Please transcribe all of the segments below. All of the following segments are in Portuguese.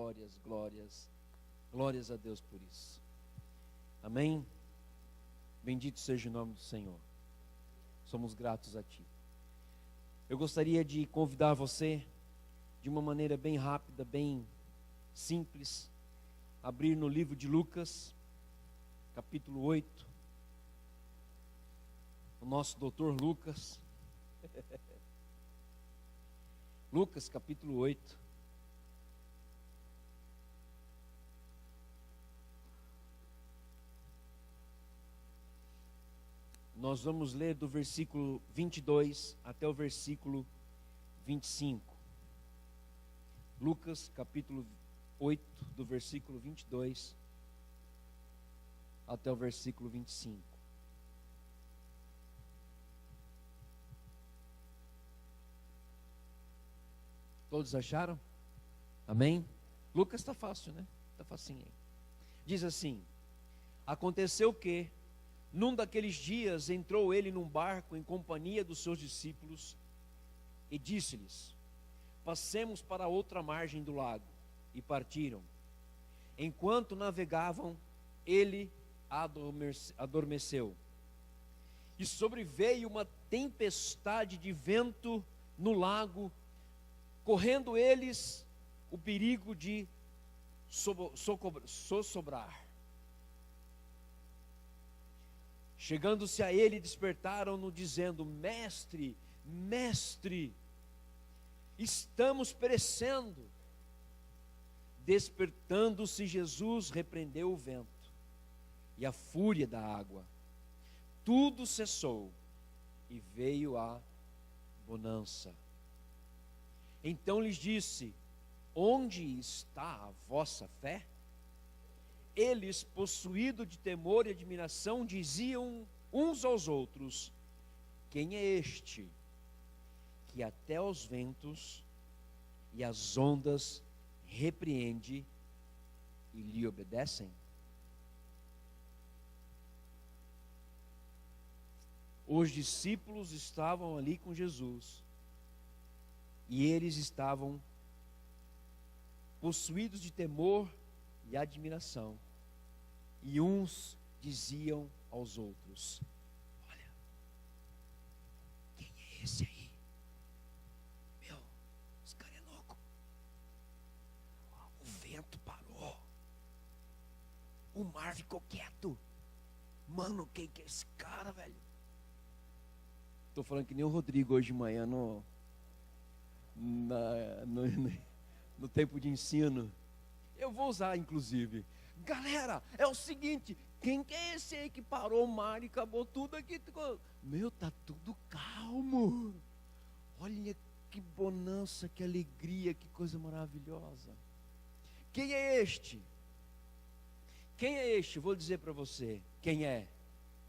glórias, glórias, glórias a Deus por isso. Amém? Bendito seja o nome do Senhor. Somos gratos a Ti. Eu gostaria de convidar você, de uma maneira bem rápida, bem simples, a abrir no livro de Lucas, capítulo 8. O nosso doutor Lucas. Lucas, capítulo 8. Nós vamos ler do versículo 22 até o versículo 25. Lucas, capítulo 8, do versículo 22 até o versículo 25. Todos acharam? Amém? Lucas está fácil, né? Está facinho aí. Diz assim: aconteceu que, num daqueles dias, entrou ele num barco em companhia dos seus discípulos e disse-lhes: passemos para a outra margem do lago. E partiram. Enquanto navegavam, ele adormeceu. E sobreveio uma tempestade de vento no lago, correndo eles o perigo de sossobrar. Chegando-se a ele, despertaram-no, dizendo: Mestre, Mestre, estamos perecendo. Despertando-se Jesus, repreendeu o vento e a fúria da água. Tudo cessou e veio a bonança. Então lhes disse: onde está a vossa fé? Eles, possuídos de temor e admiração, diziam uns aos outros: quem é este que até os ventos e as ondas repreende e lhe obedecem? Os discípulos estavam ali com Jesus e eles estavam possuídos de temor e admiração, e uns diziam aos outros: olha, quem é esse aí? Meu, esse cara é louco. O vento parou, o mar ficou quieto. Mano, quem que é esse cara, velho? Estou falando que nem o Rodrigo hoje de manhã no tempo de ensino. Eu vou usar, inclusive: galera, é o seguinte, quem que é esse aí que parou o mar e acabou tudo aqui? Meu, tá tudo calmo. Olha que bonança, que alegria, que coisa maravilhosa. Quem é este? Quem é este? Vou dizer para você quem é.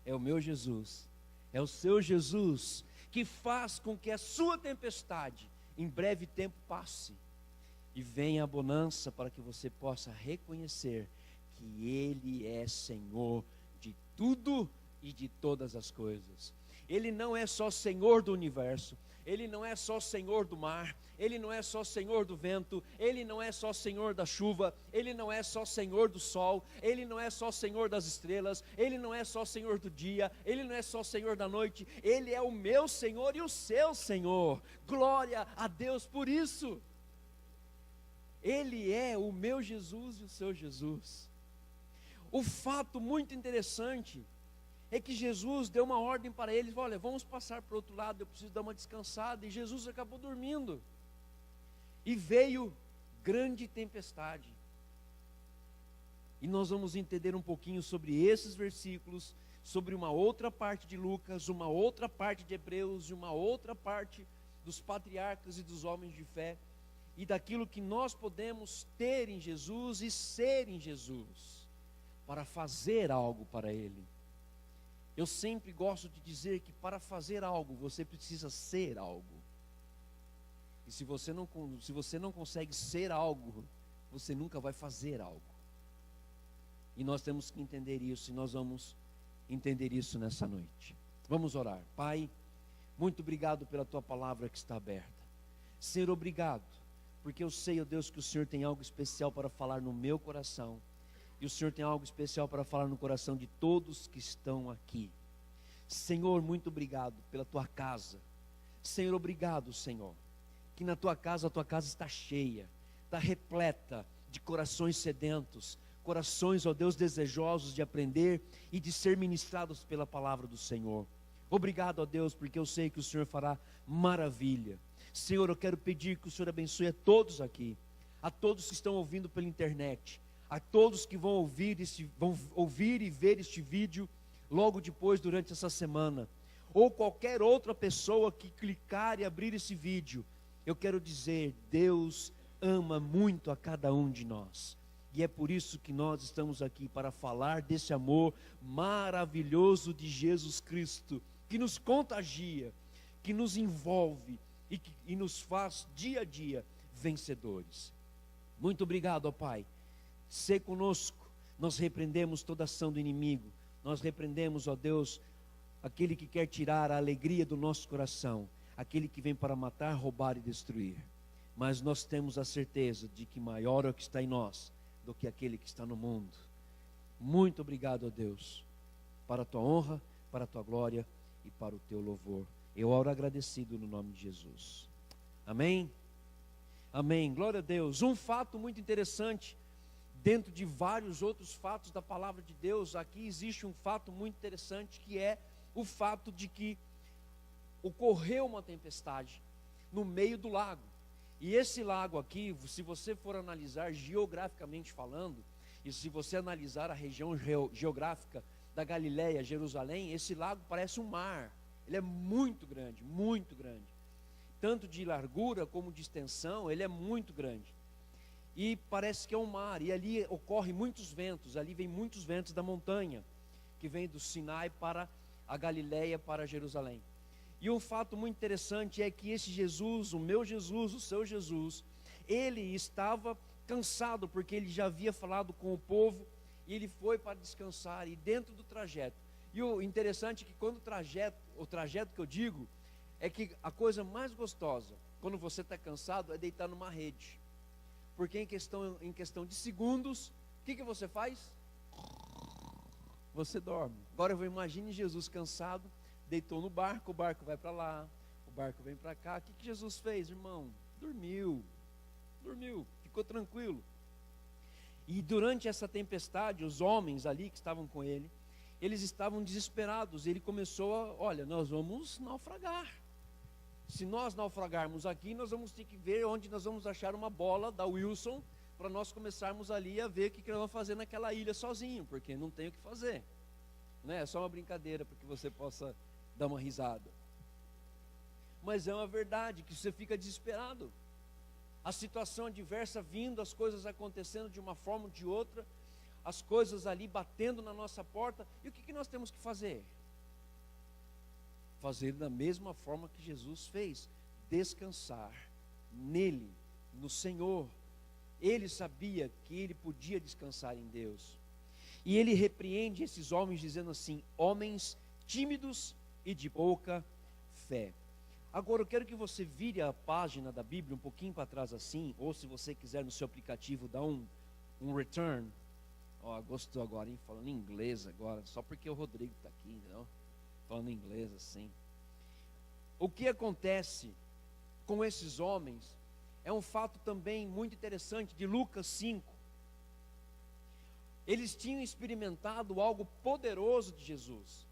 É o meu Jesus. É o seu Jesus, que faz com que a sua tempestade em breve tempo passe e venha a bonança, para que você possa reconhecer que Ele é Senhor de tudo e de todas as coisas. Ele não é só Senhor do universo, Ele não é só Senhor do mar, Ele não é só Senhor do vento, Ele não é só Senhor da chuva, Ele não é só Senhor do sol, Ele não é só Senhor das estrelas, Ele não é só Senhor do dia, Ele não é só Senhor da noite, Ele é o meu Senhor e o seu Senhor. Glória a Deus por isso. Ele é o meu Jesus e o seu Jesus. O fato muito interessante é que Jesus deu uma ordem para eles: olha, vamos passar para o outro lado, eu preciso dar uma descansada. E Jesus acabou dormindo. E veio grande tempestade. E nós vamos entender um pouquinho sobre esses versículos, sobre uma outra parte de Lucas, uma outra parte de Hebreus, e uma outra parte dos patriarcas e dos homens de fé, e daquilo que nós podemos ter em Jesus e ser em Jesus, para fazer algo para Ele. Eu sempre gosto de dizer que para fazer algo, você precisa ser algo. E se você não consegue ser algo, você nunca vai fazer algo. E nós temos que entender isso, e nós vamos entender isso nessa noite. Vamos orar. Pai, muito obrigado pela Tua palavra que está aberta. Senhor, obrigado, porque eu sei, ó Deus, que o Senhor tem algo especial para falar no meu coração, e o Senhor tem algo especial para falar no coração de todos que estão aqui. Senhor, muito obrigado pela tua casa. Senhor, obrigado, Senhor, que na tua casa, a tua casa está cheia, está repleta de corações sedentos, corações, ó Deus, desejosos de aprender e de ser ministrados pela palavra do Senhor. Obrigado, ó Deus, porque eu sei que o Senhor fará maravilha. Senhor, eu quero pedir que o Senhor abençoe a todos aqui, a todos que estão ouvindo pela internet, a todos que vão ouvir e ver este vídeo logo depois, durante essa semana, ou qualquer outra pessoa que clicar e abrir esse vídeo. Eu quero dizer, Deus ama muito a cada um de nós, e é por isso que nós estamos aqui, para falar desse amor maravilhoso de Jesus Cristo, que nos contagia, que nos envolve e nos faz dia a dia vencedores. Muito obrigado, ó Pai. Sê conosco. Nós repreendemos toda ação do inimigo. Nós repreendemos, ó Deus, aquele que quer tirar a alegria do nosso coração, aquele que vem para matar, roubar e destruir. Mas nós temos a certeza de que maior é o que está em nós do que aquele que está no mundo. Muito obrigado, ó Deus, para a tua honra, para a tua glória e para o teu louvor. Eu oro agradecido no nome de Jesus. Amém? Amém. Glória a Deus. Um fato muito interessante, dentro de vários outros fatos da palavra de Deus, aqui existe um fato muito interessante, que é o fato de que ocorreu uma tempestade no meio do lago. E esse lago aqui, se você for analisar geograficamente falando, e se você analisar a região geográfica da Galileia, Jerusalém, esse lago parece um mar. Ele é muito grande, tanto de largura como de extensão. Ele é muito grande, e parece que é um mar, e ali ocorrem muitos ventos, ali vem muitos ventos da montanha, que vem do Sinai para a Galileia, para Jerusalém. E um fato muito interessante é que esse Jesus, o meu Jesus, o seu Jesus, ele estava cansado, porque ele já havia falado com o povo, e ele foi para descansar, e dentro do trajeto, e o interessante é que quando o trajeto que eu digo, é que a coisa mais gostosa, quando você está cansado, é deitar numa rede, porque em questão de segundos, o que você faz? Você dorme. Agora eu imagine Jesus cansado, deitou no barco, o barco vai para lá, o barco vem para cá. O que Jesus fez, irmão? Dormiu, ficou tranquilo. E durante essa tempestade, os homens ali que estavam com ele, eles estavam desesperados. Ele começou olha, nós vamos naufragar. Se nós naufragarmos aqui, nós vamos ter que ver onde nós vamos achar uma bola da Wilson, para nós começarmos ali a ver o que nós vamos fazer naquela ilha sozinho, porque não tem o que fazer, né? É só uma brincadeira para que você possa dar uma risada, mas é uma verdade que você fica desesperado. A situação adversa vindo, as coisas acontecendo de uma forma ou de outra, as coisas ali batendo na nossa porta, e o que nós temos que fazer? Fazer da mesma forma que Jesus fez, descansar nele, no Senhor. Ele sabia que ele podia descansar em Deus, e ele repreende esses homens dizendo assim: homens tímidos e de pouca fé. Agora eu quero que você vire a página da Bíblia um pouquinho para trás assim, ou se você quiser no seu aplicativo dá um return. Gostou agora, hein? Falando em inglês agora, só porque o Rodrigo está aqui, não? Falando em inglês assim. O que acontece com esses homens é um fato também muito interessante de Lucas 5. Eles tinham experimentado algo poderoso de Jesus,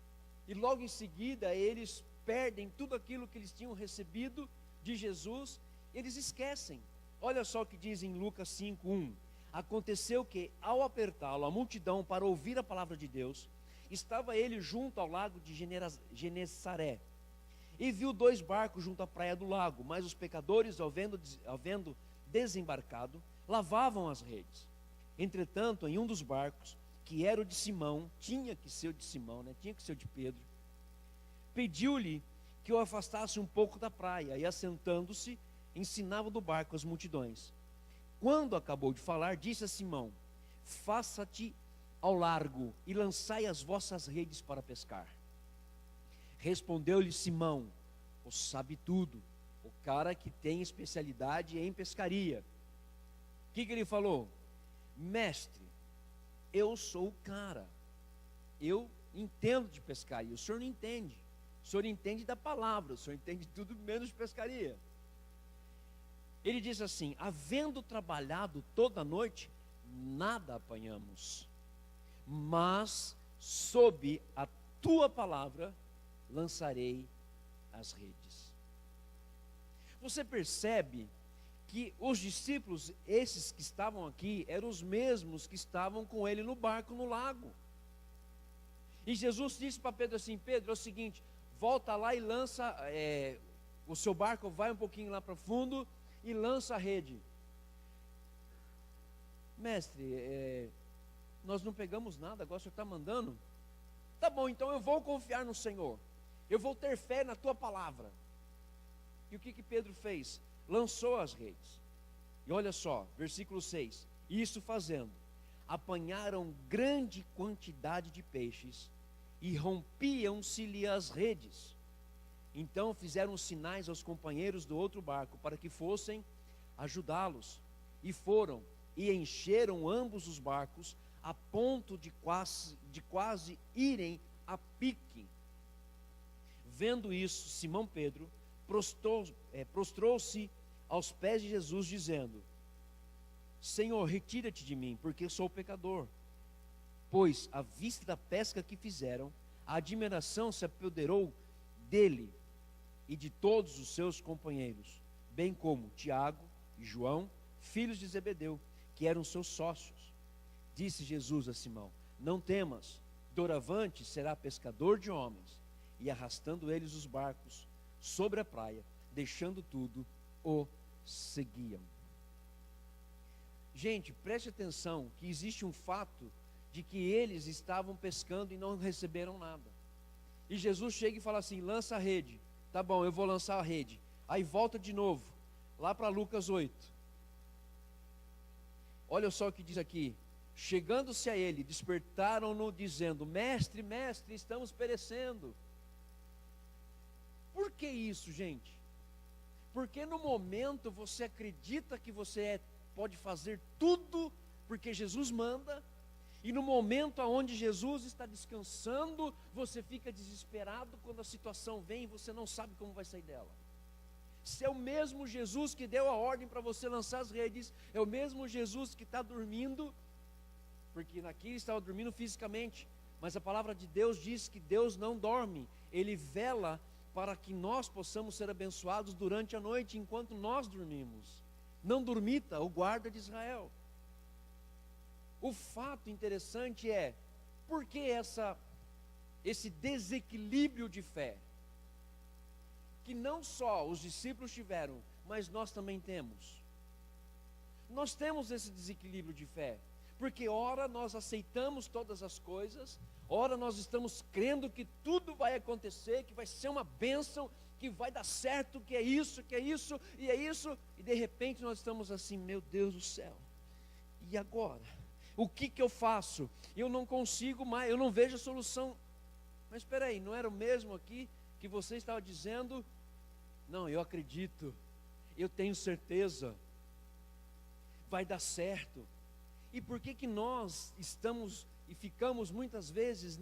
e logo em seguida eles perdem tudo aquilo que eles tinham recebido de Jesus. Eles esquecem. Olha só o que diz em Lucas 5:1. Aconteceu que, ao apertá-lo a multidão para ouvir a palavra de Deus, estava ele junto ao lago de Genesaré, e viu 2 barcos junto à praia do lago, mas os pecadores, ao vendo desembarcado, lavavam as redes. Entretanto, em um dos barcos, que era o de Simão, tinha que ser o de Pedro, pediu-lhe que o afastasse um pouco da praia, e assentando-se, ensinava do barco as multidões. Quando acabou de falar, disse a Simão: faça-te ao largo e lançai as vossas redes para pescar. Respondeu-lhe Simão: o sabe tudo, o cara que tem especialidade em pescaria. O que ele falou? Mestre, eu sou o cara, eu entendo de pescaria, o senhor não entende. O senhor entende da palavra, o senhor entende tudo menos de pescaria. Ele diz assim: havendo trabalhado toda a noite, nada apanhamos, mas sob a tua palavra lançarei as redes. Você percebe que os discípulos, esses que estavam aqui, eram os mesmos que estavam com ele no barco no lago. E Jesus disse para Pedro assim: Pedro, é o seguinte, volta lá e lança, o seu barco vai um pouquinho lá para fundo e lança a rede. Mestre, nós não pegamos nada, agora o senhor está mandando? Tá bom, então eu vou confiar no Senhor, eu vou ter fé na tua palavra. E o que Pedro fez? Lançou as redes. E olha só, versículo 6: isso fazendo, apanharam grande quantidade de peixes, e rompiam-se-lhe as redes. Então fizeram sinais aos companheiros do outro barco, para que fossem ajudá-los. E foram, e encheram ambos os barcos, a ponto de quase irem a pique. Vendo isso, Simão Pedro prostrou-se aos pés de Jesus, dizendo: Senhor, retira-te de mim, porque sou pecador. Pois, à vista da pesca que fizeram, a admiração se apoderou dele e de todos os seus companheiros, bem como Tiago e João, filhos de Zebedeu, que eram seus sócios. Disse Jesus a Simão: não temas, doravante será pescador de homens. E arrastando eles os barcos sobre a praia, deixando tudo, o seguiam. Gente, preste atenção que existe um fato de que eles estavam pescando e não receberam nada. E Jesus chega e fala assim: lança a rede. Tá bom, eu vou lançar a rede. Aí volta de novo, lá para Lucas 8. Olha só o que diz aqui: chegando-se a ele, despertaram-no, dizendo: mestre, mestre, estamos perecendo. Por que isso, gente? Porque no momento você acredita que você pode fazer tudo, porque Jesus manda, e no momento onde Jesus está descansando, você fica desesperado quando a situação vem e você não sabe como vai sair dela. Se é o mesmo Jesus que deu a ordem para você lançar as redes, é o mesmo Jesus que está dormindo, porque aqui ele estava dormindo fisicamente, mas a palavra de Deus diz que Deus não dorme, Ele vela para que nós possamos ser abençoados durante a noite, enquanto nós dormimos. Não dormita o guarda de Israel. O fato interessante é, por que esse desequilíbrio de fé? Que não só os discípulos tiveram, mas nós também temos. Nós temos esse desequilíbrio de fé, porque ora nós aceitamos todas as coisas, ora nós estamos crendo que tudo vai acontecer, que vai ser uma bênção, que vai dar certo, que é isso, e é isso, e de repente nós estamos assim: meu Deus do céu, e agora? O que eu faço? Eu não consigo mais, eu não vejo a solução. Mas espera aí, não era o mesmo aqui que você estava dizendo? Não, eu acredito, eu tenho certeza, vai dar certo. E por que nós estamos e ficamos muitas vezes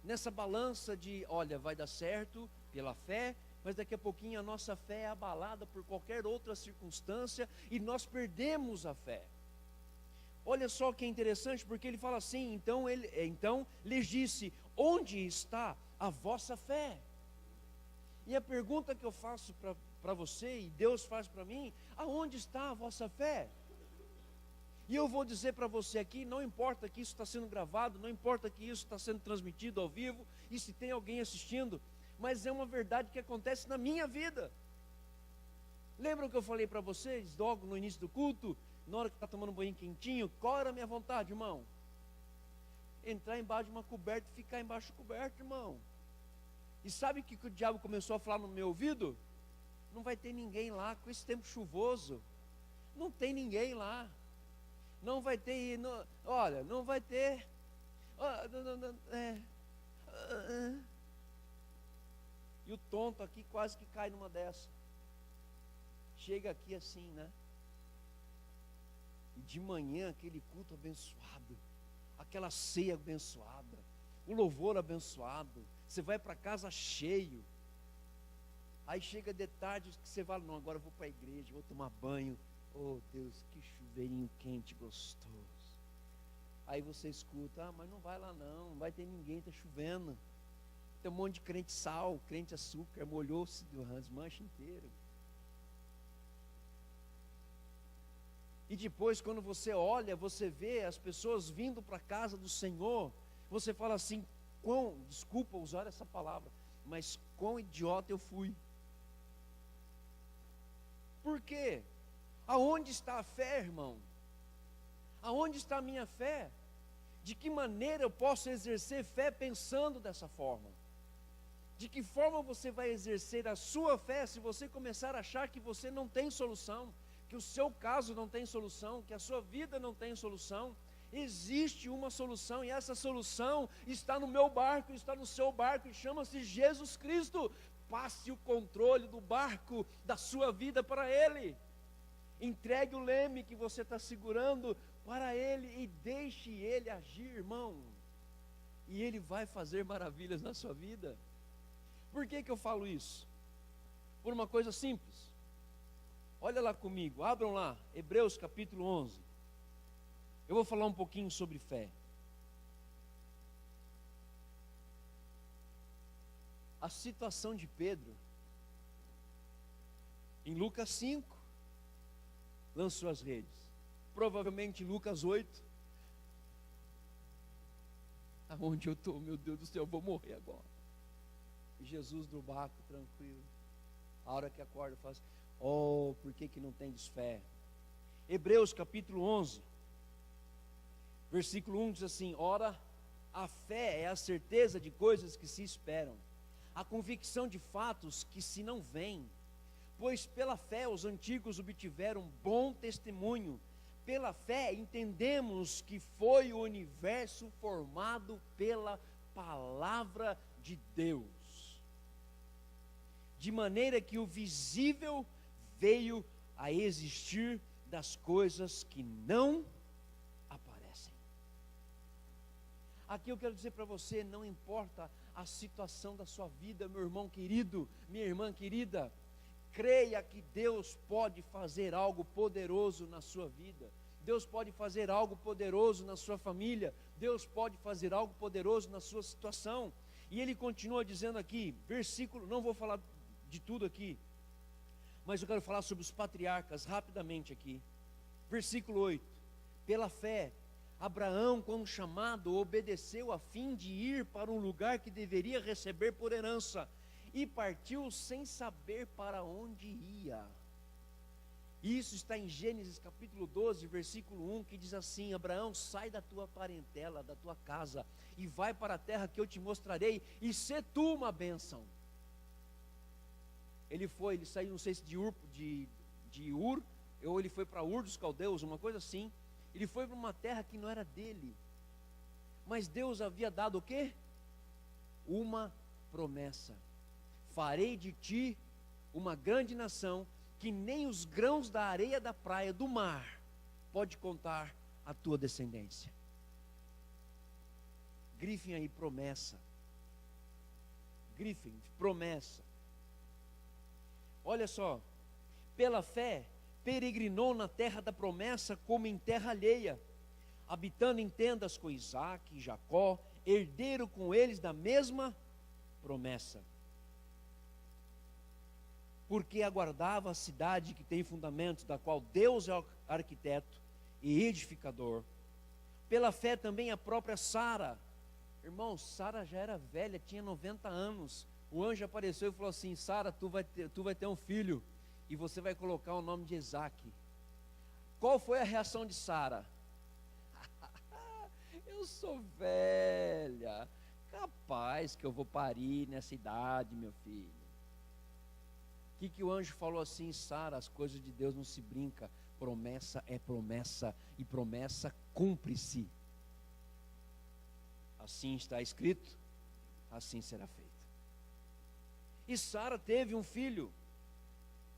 nessa balança de, olha, vai dar certo pela fé, mas daqui a pouquinho a nossa fé é abalada por qualquer outra circunstância e nós perdemos a fé? Olha só que é interessante, porque ele fala assim: então lhes disse, onde está a vossa fé? E a pergunta que eu faço para você, e Deus faz para mim: aonde está a vossa fé? E eu vou dizer para você aqui, não importa que isso está sendo gravado, não importa que isso está sendo transmitido ao vivo, e se tem alguém assistindo, mas é uma verdade que acontece na minha vida. Lembram que eu falei para vocês, logo no início do culto, na hora que está tomando um banho quentinho, qual era a minha vontade, irmão? Entrar embaixo de uma coberta e ficar embaixo da coberta, irmão. E sabe o que o diabo começou a falar no meu ouvido? Não vai ter ninguém lá, com esse tempo chuvoso, não tem ninguém lá. Não vai ter, olha, não vai ter. E o tonto aqui quase que cai numa dessa. chega aqui assim, né? E de manhã aquele culto abençoado, aquela ceia abençoada, o louvor abençoado, você vai para casa cheio. Aí chega de tarde que você fala, não, agora eu vou para a igreja, vou tomar banho. Oh Deus, que chuveirinho quente, gostoso. Aí você escuta, mas não vai lá não vai ter ninguém, está chovendo. Tem um monte de crente sal, crente açúcar, molhou-se as manchas inteiras. E depois, quando você olha, você vê as pessoas vindo para a casa do Senhor, você fala assim, desculpa usar essa palavra, mas quão idiota eu fui. Por quê? Aonde está a fé, irmão? Aonde está a minha fé? De que maneira eu posso exercer fé pensando dessa forma? De que forma você vai exercer a sua fé se você começar a achar que você não tem solução, que o seu caso não tem solução, que a sua vida não tem solução? Existe uma solução, e essa solução está no meu barco, está no seu barco, e chama-se Jesus Cristo. Passe o controle do barco da sua vida para Ele. Entregue o leme que você está segurando para Ele e deixe Ele agir, irmão. E Ele vai fazer maravilhas na sua vida. Por que eu falo isso? Por uma coisa simples. Olha lá comigo, abram lá, Hebreus capítulo 11. Eu vou falar um pouquinho sobre fé. A situação de Pedro, em Lucas 5, lançou as redes. Provavelmente Lucas 8. Aonde eu estou, meu Deus do céu, eu vou morrer agora. E Jesus do barco, tranquilo. A hora que acorda, fala assim, oh, por que não tendes fé? Hebreus capítulo 11, versículo 1 diz assim, ora, a fé é a certeza de coisas que se esperam, a convicção de fatos que se não veem. Pois pela fé os antigos obtiveram bom testemunho. Pela fé entendemos que foi o universo formado pela palavra de Deus, de maneira que o visível veio a existir das coisas que não aparecem. Aqui eu quero dizer para você, não importa a situação da sua vida, meu irmão querido, minha irmã querida, creia que Deus pode fazer algo poderoso na sua vida. Deus pode fazer algo poderoso na sua família. Deus pode fazer algo poderoso na sua situação. E ele continua dizendo aqui, versículo, não vou falar de tudo aqui, mas eu quero falar sobre os patriarcas rapidamente aqui. Versículo 8, pela fé, Abraão, quando chamado, obedeceu a fim de ir para um lugar que deveria receber por herança, e partiu sem saber para onde ia. Isso está em Gênesis capítulo 12, versículo 1, que diz assim, Abraão, sai da tua parentela, da tua casa, e vai para a terra que eu te mostrarei, e sê tu uma bênção. Ele saiu, não sei se de Ur, ou ele foi para Ur dos Caldeus, uma coisa assim. Ele foi para uma terra que não era dele, mas Deus havia dado o quê? Uma promessa, farei de ti uma grande nação, que nem os grãos da areia da praia do mar pode contar a tua descendência. Grifem aí, promessa. Grifem, promessa. Olha só, pela fé, peregrinou na terra da promessa como em terra alheia, habitando em tendas com Isaac e Jacó, herdeiro com eles da mesma promessa. Porque aguardava a cidade que tem fundamentos, da qual Deus é o arquiteto e edificador. Pela fé também a própria Sara, irmão, Sara já era velha, tinha 90 anos, o anjo apareceu e falou assim, Sara, tu vai ter um filho, e você vai colocar o nome de Isaac. Qual foi a reação de Sara? Eu sou velha, capaz que eu vou parir nessa idade, meu filho. O que o anjo falou assim, Sara, as coisas de Deus não se brinca, promessa é promessa, e promessa cumpre-se. Assim está escrito, assim será feito. E Sara teve um filho.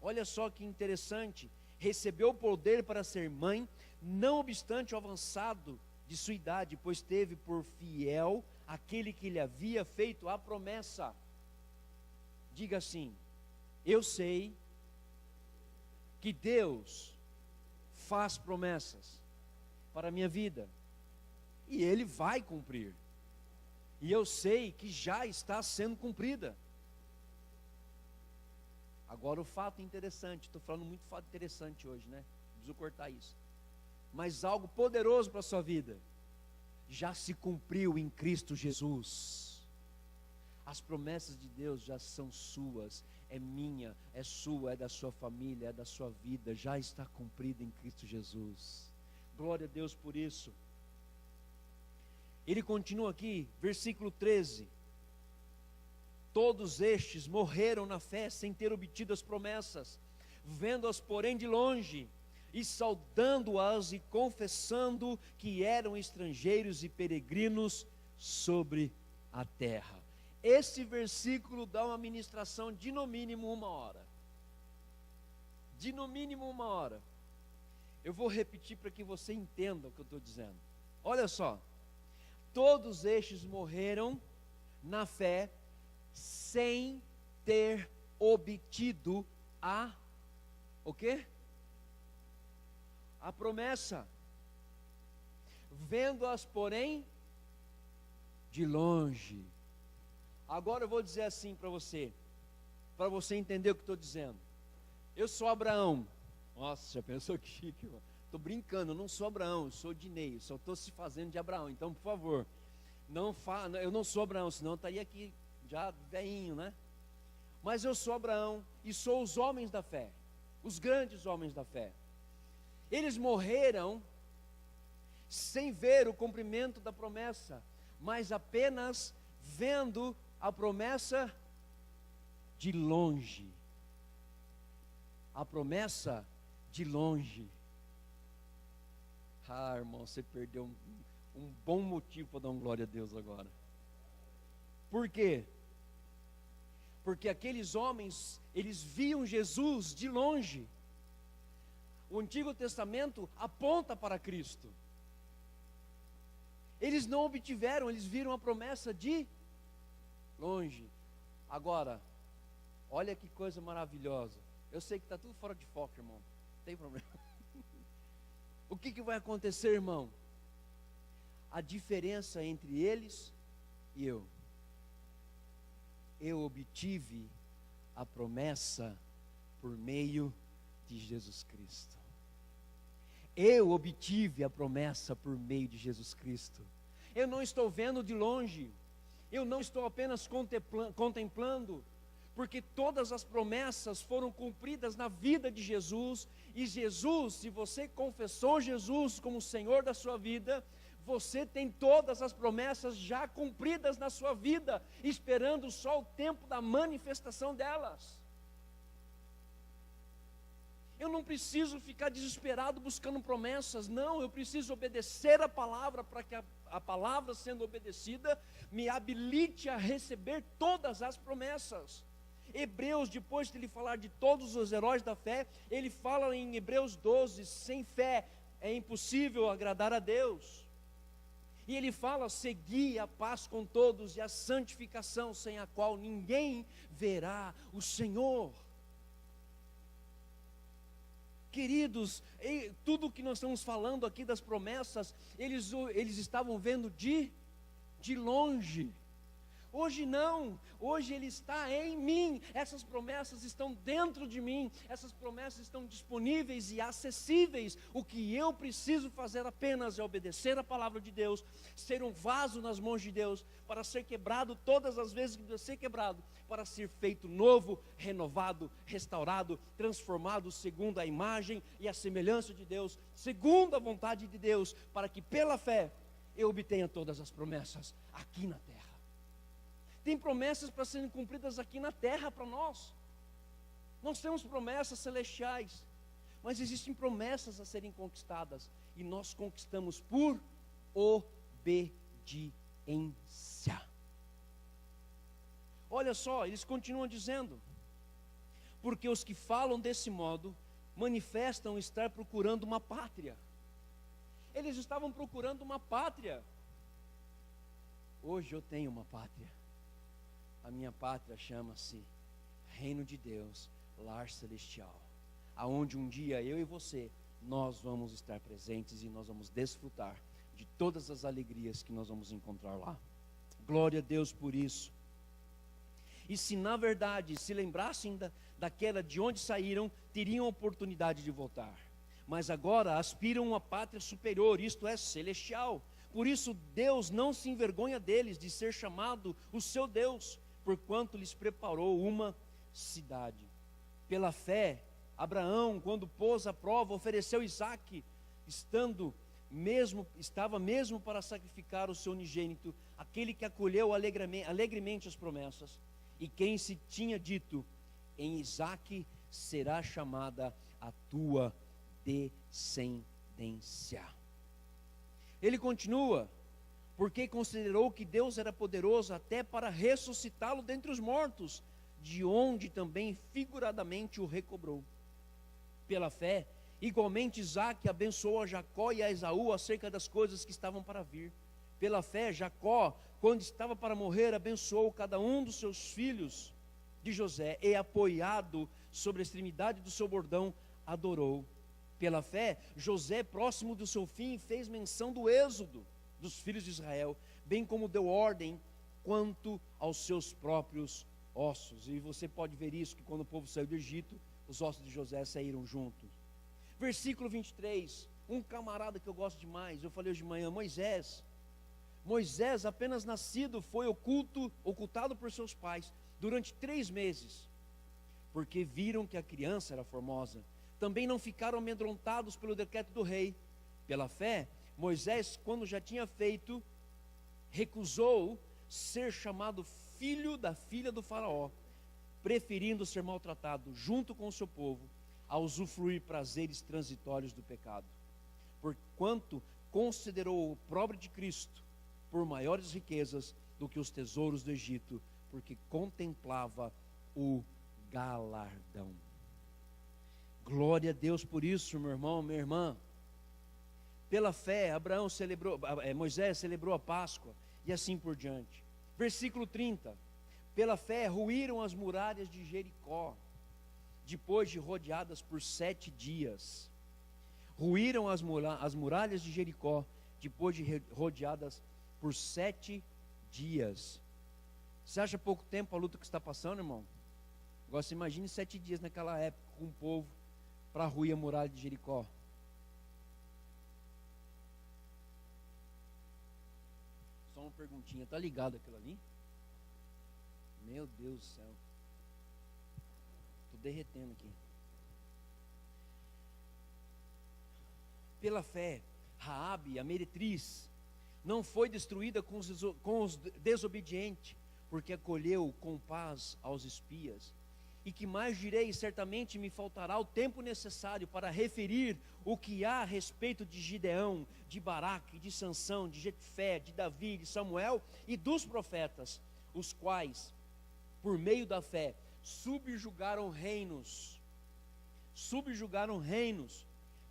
olha só que interessante, recebeu o poder para ser mãe, não obstante o avançado de sua idade, pois teve por fiel aquele que lhe havia feito a promessa. Diga assim: eu sei que Deus faz promessas para a minha vida, e Ele vai cumprir, e eu sei que já está sendo cumprida. Agora o fato interessante, estou falando muito fato interessante hoje, né? Preciso cortar isso. Mas algo poderoso para a sua vida, já se cumpriu em Cristo Jesus. As promessas de Deus já são suas, é minha, é sua, é da sua família, é da sua vida, já está cumprida em Cristo Jesus. Glória a Deus por isso. Ele continua aqui, versículo 13. Todos estes morreram na fé sem ter obtido as promessas, vendo-as porém de longe, e saudando-as e confessando que eram estrangeiros e peregrinos sobre a terra. Esse versículo dá uma ministração de no mínimo 1 hora. De no mínimo 1 hora. Eu vou repetir para que você entenda o que eu estou dizendo. Olha só. Todos estes morreram na fé sem ter obtido o quê? A promessa. Vendo-as, porém, de longe. Agora eu vou dizer assim para você entender o que estou dizendo. Eu sou Abraão. Nossa, já pensou que chique, mano? Estou brincando, eu não sou Abraão, eu sou Dinei, só estou se fazendo de Abraão. Então, por favor, eu não sou Abraão, senão eu estaria aqui já velhinho, né? Mas eu sou Abraão e sou os homens da fé, os grandes homens da fé. Eles morreram sem ver o cumprimento da promessa, mas apenas vendo a promessa de longe. A promessa de longe. Ah, irmão, você perdeu um bom motivo para dar uma glória a Deus agora. Por quê? Porque aqueles homens, eles viam Jesus de longe. O Antigo Testamento aponta para Cristo. Eles não obtiveram, eles viram a promessa de longe. Agora, olha que coisa maravilhosa. Eu sei que está tudo fora de foco, irmão. Não tem problema. O que vai acontecer, irmão? A diferença entre eles e eu. Eu obtive a promessa por meio de Jesus Cristo. Eu obtive a promessa por meio de Jesus Cristo. Eu não estou vendo de longe. Eu não estou apenas contemplando, porque todas as promessas foram cumpridas na vida de Jesus. E Jesus, se você confessou Jesus como Senhor da sua vida, você tem todas as promessas já cumpridas na sua vida, esperando só o tempo da manifestação delas. Eu não preciso ficar desesperado buscando promessas, não, eu preciso obedecer a palavra, para que a palavra sendo obedecida, me habilite a receber todas as promessas. Hebreus, depois de ele falar de todos os heróis da fé, ele fala em Hebreus 12, sem fé é impossível agradar a Deus. E ele fala, segui a paz com todos e a santificação, sem a qual ninguém verá o Senhor. Queridos, tudo que nós estamos falando aqui das promessas, eles estavam vendo de longe. Hoje não, hoje Ele está em mim, essas promessas estão dentro de mim, essas promessas estão disponíveis e acessíveis. O que eu preciso fazer apenas é obedecer a palavra de Deus, ser um vaso nas mãos de Deus, para ser quebrado todas as vezes que deve ser quebrado, para ser feito novo, renovado, restaurado, transformado segundo a imagem e a semelhança de Deus, segundo a vontade de Deus, para que pela fé eu obtenha todas as promessas aqui na terra. Tem promessas para serem cumpridas aqui na terra para nós. Nós temos promessas celestiais, mas existem promessas a serem conquistadas, e nós conquistamos por obediência. Olha só, eles continuam dizendo: porque os que falam desse modo manifestam estar procurando uma pátria. Eles estavam procurando uma pátria. Hoje eu tenho uma pátria. A minha pátria chama-se Reino de Deus, Lar Celestial, aonde um dia eu e você, nós vamos estar presentes e nós vamos desfrutar de todas as alegrias que nós vamos encontrar lá. Glória a Deus por isso. E se na verdade se lembrassem daquela de onde saíram, teriam a oportunidade de voltar. Mas agora aspiram a uma pátria superior, isto é, celestial. Por isso Deus não se envergonha deles de ser chamado o seu Deus, porquanto lhes preparou uma cidade. Pela fé, Abraão, quando pôs à prova, ofereceu Isaque, estava mesmo para sacrificar o seu unigênito, aquele que acolheu alegremente as promessas, e quem se tinha dito: em Isaque será chamada a tua descendência. Ele continua: porque considerou que Deus era poderoso até para ressuscitá-lo dentre os mortos, de onde também figuradamente o recobrou. Pela fé, igualmente Isaque abençoou a Jacó e a Esaú acerca das coisas que estavam para vir. Pela fé, Jacó, quando estava para morrer, abençoou cada um dos seus filhos de José, e apoiado sobre a extremidade do seu bordão, adorou. Pela fé, José, próximo do seu fim, fez menção do êxodo dos filhos de Israel, bem como deu ordem quanto aos seus próprios ossos. E você pode ver isso, que quando o povo saiu do Egito, os ossos de José saíram juntos. Versículo 23, um camarada que eu gosto demais, eu falei hoje de manhã: Moisés, apenas nascido, foi ocultado por seus pais durante 3 meses, porque viram que a criança era formosa. Também não ficaram amedrontados pelo decreto do rei. Pela fé, Moisés, quando já tinha feito, recusou ser chamado filho da filha do faraó, preferindo ser maltratado junto com o seu povo, a usufruir prazeres transitórios do pecado. Porquanto considerou o opróbrio de Cristo por maiores riquezas do que os tesouros do Egito, porque contemplava o galardão. Glória a Deus por isso, meu irmão, minha irmã. Pela fé, Moisés celebrou a Páscoa, e assim por diante. Versículo 30, pela fé ruíram as muralhas de Jericó, depois de rodeadas por 7 dias. Ruíram as muralhas de Jericó, depois de rodeadas por 7 dias. Você acha pouco tempo a luta que está passando, irmão? Agora você imagine 7 dias naquela época, com o povo para ruir a muralha de Jericó. Só uma perguntinha, está ligado aquilo ali? Meu Deus do céu, estou derretendo aqui. Pela fé, Raabe, a meretriz, não foi destruída com os desobedientes, porque acolheu com paz aos espias. E que mais direi? Certamente me faltará o tempo necessário para referir o que há a respeito de Gideão, de Baraque, de Sansão, de Jefté, de Davi, de Samuel e dos profetas, os quais, por meio da fé, subjugaram reinos,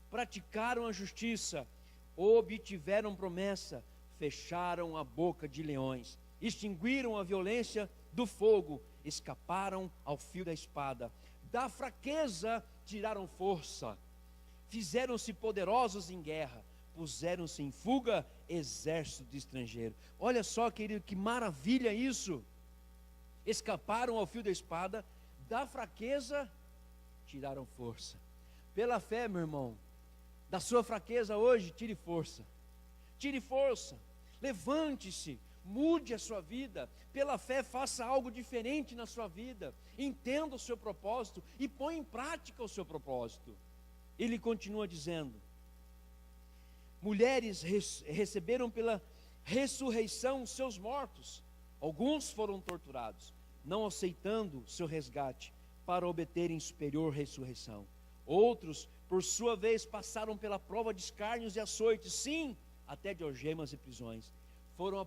praticaram a justiça, obtiveram promessa, fecharam a boca de leões, extinguiram a violência do fogo, escaparam ao fio da espada, da fraqueza tiraram força, fizeram-se poderosos em guerra, puseram-se em fuga exército de estrangeiro. Olha só, querido, que maravilha isso! Escaparam ao fio da espada, da fraqueza tiraram força. Pela fé, meu irmão, da sua fraqueza hoje, tire força, levante-se, mude a sua vida. Pela fé, faça algo diferente na sua vida, entenda o seu propósito e põe em prática o seu propósito. Ele continua dizendo: mulheres receberam pela ressurreição seus mortos, alguns foram torturados, não aceitando seu resgate para obterem superior ressurreição. Outros, por sua vez, passaram pela prova de escárnios e açoites, sim, até de algemas e prisões. Foram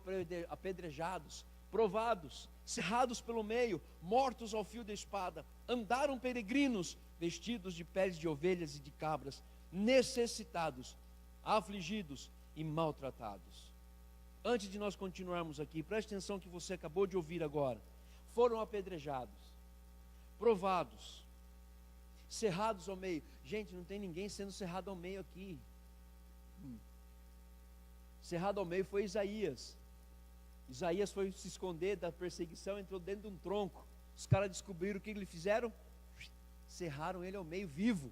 apedrejados, provados, cerrados pelo meio, mortos ao fio da espada, andaram peregrinos, vestidos de peles de ovelhas e de cabras, necessitados, afligidos e maltratados. Antes de nós continuarmos aqui, preste atenção que você acabou de ouvir agora. Foram apedrejados, provados, cerrados ao meio. Gente, não tem ninguém sendo cerrado ao meio aqui. Cerrado ao meio foi Isaías. Isaías foi se esconder da perseguição, entrou dentro de um tronco. Os caras descobriram o que eles fizeram? Cerraram ele ao meio vivo.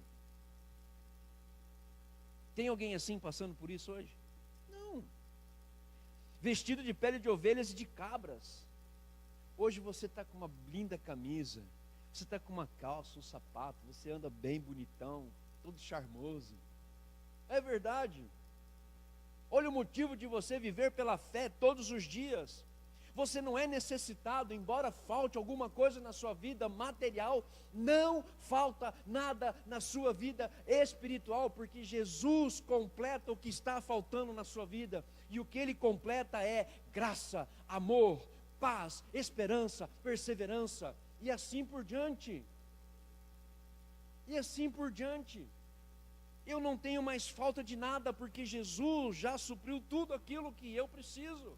Tem alguém assim passando por isso hoje? Não. Vestido de pele de ovelhas e de cabras. Hoje você está com uma linda camisa, você está com uma calça, um sapato, você anda bem bonitão, todo charmoso. É verdade. Olha o motivo de você viver pela fé todos os dias. Você não é necessitado, embora falte alguma coisa na sua vida material, não falta nada na sua vida espiritual, porque Jesus completa o que está faltando na sua vida, e o que Ele completa é graça, amor, paz, esperança, perseverança, e assim por diante. E assim por diante. Eu não tenho mais falta de nada, porque Jesus já supriu tudo aquilo que eu preciso.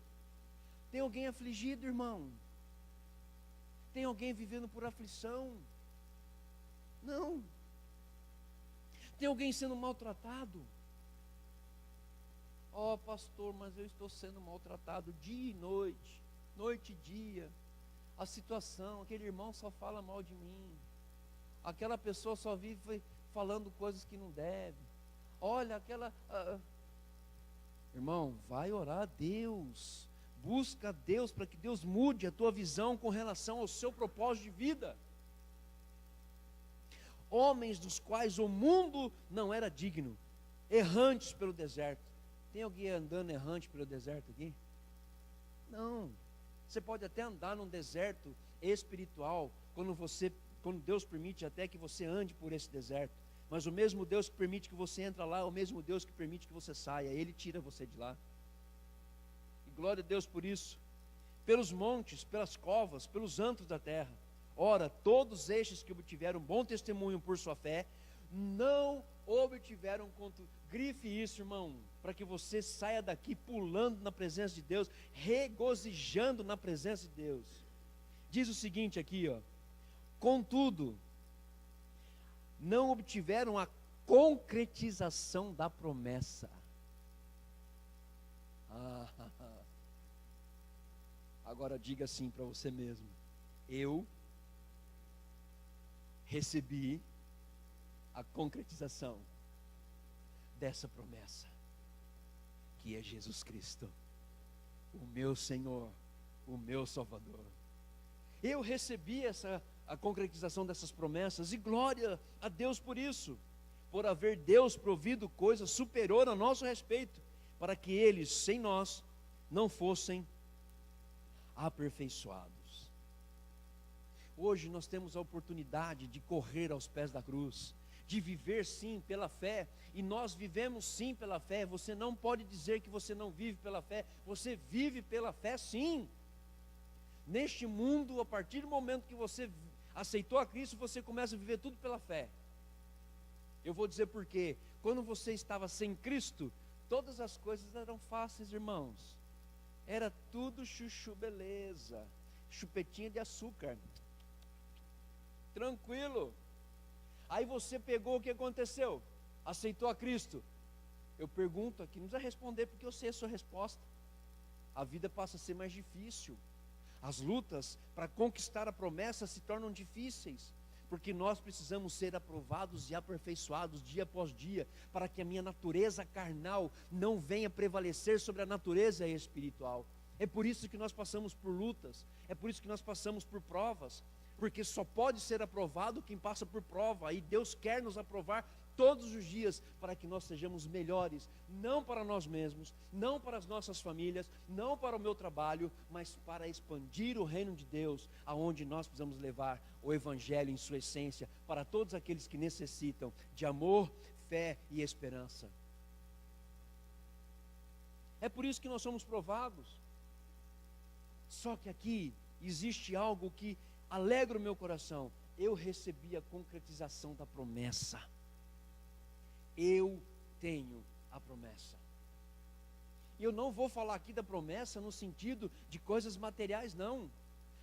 Tem alguém afligido, irmão? Tem alguém vivendo por aflição? Não. Tem alguém sendo maltratado? Ó, pastor, mas eu estou sendo maltratado dia e noite, noite e dia. A situação, aquele irmão só fala mal de mim. Aquela pessoa só vive falando coisas que não deve. Olha, aquela... Irmão, vai orar a Deus. Busca a Deus para que Deus mude a tua visão com relação ao seu propósito de vida. Homens dos quais o mundo não era digno, errantes pelo deserto. Tem alguém andando errante pelo deserto aqui? Não. Você pode até andar num deserto espiritual, quando Deus permite até que você ande por esse deserto. Mas o mesmo Deus que permite que você entre lá, é o mesmo Deus que permite que você saia. Ele tira você de lá. E glória a Deus por isso. Pelos montes, pelas covas, pelos antros da terra. Ora, todos estes que obtiveram bom testemunho por sua fé, não obtiveram contra... Grife isso, irmão, para que você saia daqui pulando na presença de Deus, regozijando na presença de Deus. Diz o seguinte aqui, ó: contudo, não obtiveram a concretização da promessa. Agora diga assim para você mesmo: eu recebi a concretização dessa promessa, que é Jesus Cristo, o meu Senhor, o meu Salvador. Eu recebi a concretização dessas promessas, e glória a Deus por isso, por haver Deus provido coisa superior a nosso respeito, para que eles, sem nós, não fossem aperfeiçoados. Hoje nós temos a oportunidade de correr aos pés da cruz, de viver sim pela fé, e nós vivemos sim pela fé. Você não pode dizer que você não vive pela fé, você vive pela fé sim. Neste mundo, a partir do momento que você aceitou a Cristo, você começa a viver tudo pela fé. Eu vou dizer por quê. Quando você estava sem Cristo, todas as coisas eram fáceis, irmãos. Era tudo chuchu beleza, chupetinha de açúcar, tranquilo. Aí você pegou, o que aconteceu? Aceitou a Cristo. Eu pergunto aqui, não precisa responder, porque eu sei a sua resposta. A vida passa a ser mais difícil. As lutas para conquistar a promessa se tornam difíceis, porque nós precisamos ser aprovados e aperfeiçoados dia após dia, para que a minha natureza carnal não venha prevalecer sobre a natureza espiritual. É por isso que nós passamos por lutas, é por isso que nós passamos por provas, porque só pode ser aprovado quem passa por prova, e Deus quer nos aprovar todos os dias, para que nós sejamos melhores, não para nós mesmos, não para as nossas famílias, não para o meu trabalho, mas para expandir o reino de Deus, aonde nós precisamos levar o Evangelho em sua essência, para todos aqueles que necessitam de amor, fé e esperança. É por isso que nós somos provados. Só que aqui existe algo que alegra o meu coração. Eu recebi a concretização da promessa. Eu tenho a promessa. E eu não vou falar aqui da promessa no sentido de coisas materiais, não.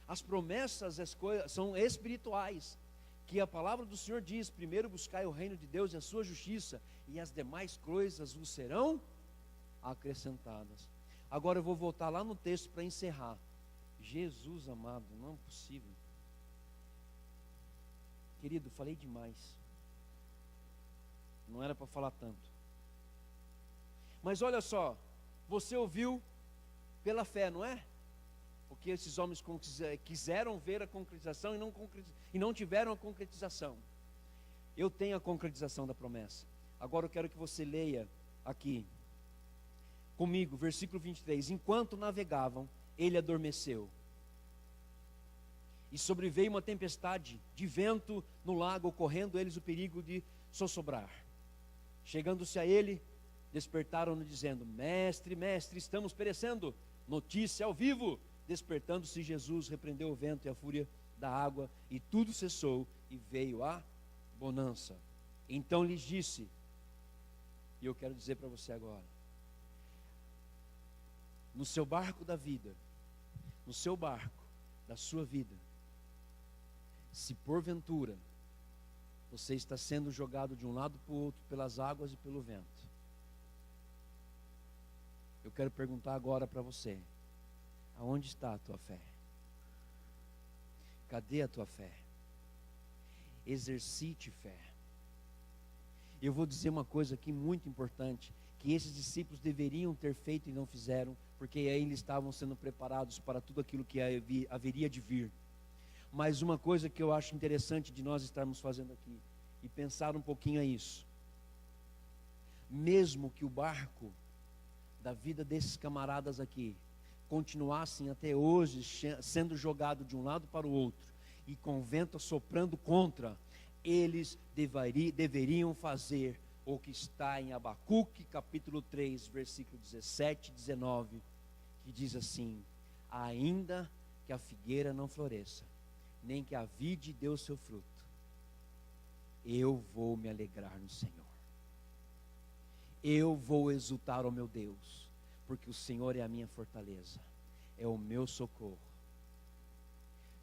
As promessas são espirituais. Que a palavra do Senhor diz: primeiro buscai o reino de Deus e a sua justiça, e as demais coisas vos serão acrescentadas. Agora eu vou voltar lá no texto para encerrar. Jesus amado, não é possível. Querido, falei demais. Não era para falar tanto. Mas olha só, você ouviu pela fé, não é? Porque esses homens quiseram ver a concretização e não tiveram a concretização. Eu tenho a concretização da promessa. Agora eu quero que você leia aqui comigo, versículo 23. Enquanto navegavam, ele adormeceu. E sobreveio uma tempestade de vento no lago, ocorrendo eles o perigo de sossobrar. Chegando-se a ele, despertaram-no dizendo: mestre, mestre, estamos perecendo. Notícia ao vivo. Despertando-se, Jesus repreendeu o vento e a fúria da água, e tudo cessou, e veio a bonança. Então lhes disse, e eu quero dizer para você agora: no seu barco da vida, no seu barco da sua vida, se porventura você está sendo jogado de um lado para o outro pelas águas e pelo vento, eu quero perguntar agora para você: aonde está a tua fé? Cadê a tua fé? Exercite fé. Eu vou dizer uma coisa aqui muito importante, que esses discípulos deveriam ter feito e não fizeram, porque aí eles estavam sendo preparados para tudo aquilo que haveria de vir. Mas uma coisa que eu acho interessante de nós estarmos fazendo aqui, e pensar um pouquinho a isso: mesmo que o barco da vida desses camaradas aqui continuassem até hoje sendo jogado de um lado para o outro, e com o vento soprando contra, eles deveriam fazer o que está em Abacuque capítulo 3, versículo 17 e 19, que diz assim: ainda que a figueira não floresça, nem que a vide dê o seu fruto, eu vou me alegrar no Senhor. Eu vou exultar ao meu Deus, porque o Senhor é a minha fortaleza, é o meu socorro.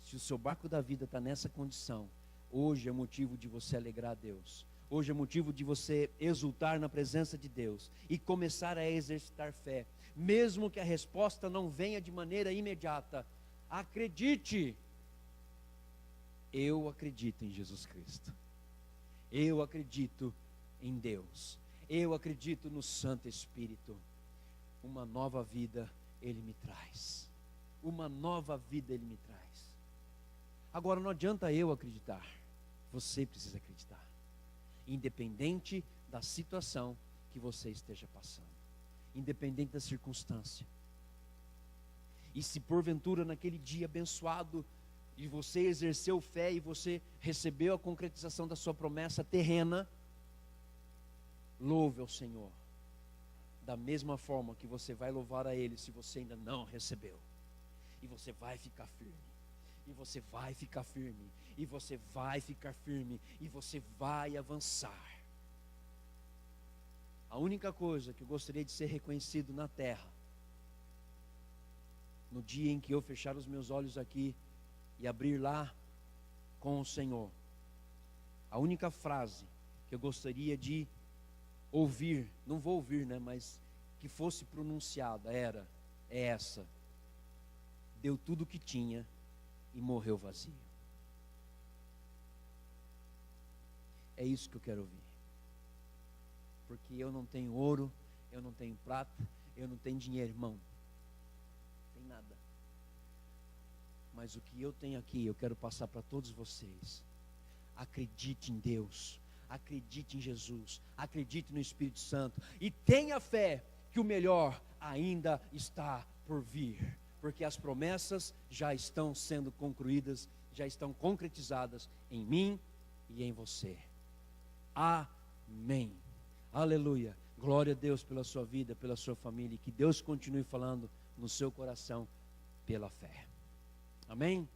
Se o seu barco da vida está nessa condição, hoje é motivo de você alegrar a Deus. Hoje é motivo de você exultar na presença de Deus e começar a exercitar fé, mesmo que a resposta não venha de maneira imediata. Acredite. Eu acredito em Jesus Cristo. Eu acredito em Deus. Eu acredito no Santo Espírito. Uma nova vida Ele me traz. Uma nova vida Ele me traz. Agora não adianta eu acreditar. Você precisa acreditar. Independente da situação que você esteja passando. Independente da circunstância. E se porventura naquele dia abençoado, e você exerceu fé e você recebeu a concretização da sua promessa terrena, louve ao Senhor. Da mesma forma que você vai louvar a Ele se você ainda não recebeu. E você vai ficar firme. E você vai ficar firme. E você vai ficar firme. E você vai avançar. A única coisa que eu gostaria de ser reconhecido na terra, no dia em que eu fechar os meus olhos aqui e abrir lá com o Senhor, a única frase que eu gostaria de ouvir, não vou ouvir, né, mas que fosse pronunciada é essa: deu tudo o que tinha e morreu vazio. É isso que eu quero ouvir. Porque eu não tenho ouro, eu não tenho prata, eu não tenho dinheiro, irmão. Não tem nada. Mas o que eu tenho aqui, eu quero passar para todos vocês. Acredite em Deus, acredite em Jesus, acredite no Espírito Santo e tenha fé que o melhor ainda está por vir, porque as promessas já estão sendo concluídas, já estão concretizadas em mim e em você. Amém. Aleluia. Glória a Deus pela sua vida, pela sua família, e que Deus continue falando no seu coração pela fé. Amém?